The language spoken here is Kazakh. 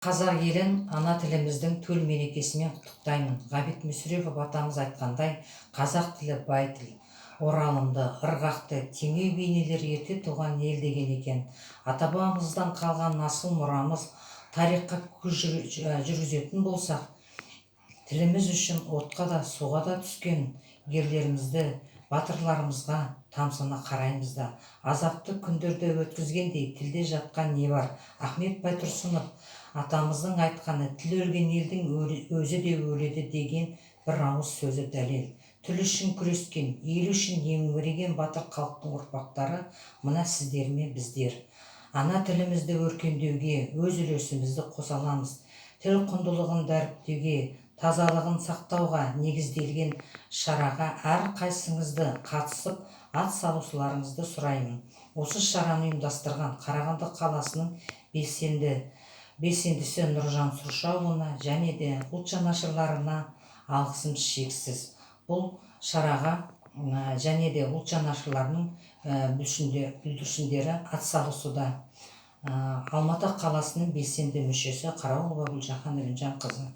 Қазақ елін ана тіліміздің төл мерекесімен құттықтаймын. Ғабит Мүсірепов атамыз айтқандай, қазақ тілі бай тіл, оралымды, ырғақты, теңеу бейнелер ерте туған ел деген екен. Ата-бабамыздан қалған асыл мұрамыз тарихқа көз жүргізетін болсақ, тіліміз үшін отқа да суға да түскен ерлерімізді, батырларымызға тамсана қараймыз да. Азапты күндерді өткізгендей тілде жатқан не бар? Ахмет Байтұрсынов атамыздың айтқаны, тіл өлген елдің өзі де өледі деген бір ауыз сөзі дәлел. Тіл үшін күрескен, ел үшін еңіреген батыр халықтың ұрпақтары мына сіздер мен біздер. Ана тілімізді өркендеуге өз үлесімізді қоса аламыз. Тіл құндылығын дәріптеуге, тазалығын сақтауға негізделген шараға әрқайсыңызды қатысып ат салушыларыңызды сұраймын. Осы шараны ұйымдастырған Қарағанды қаласының белсендісі Нұржан Сұршауұлына және де ұлт жанашырларына алғысым шексіз. Бұл шараға және де ұлт жанашырларының бүлдіршіндері атсалысуда. Алматы қаласының белсенді мүшесі Қарауылова Гүлжахан Ірімжанқызы.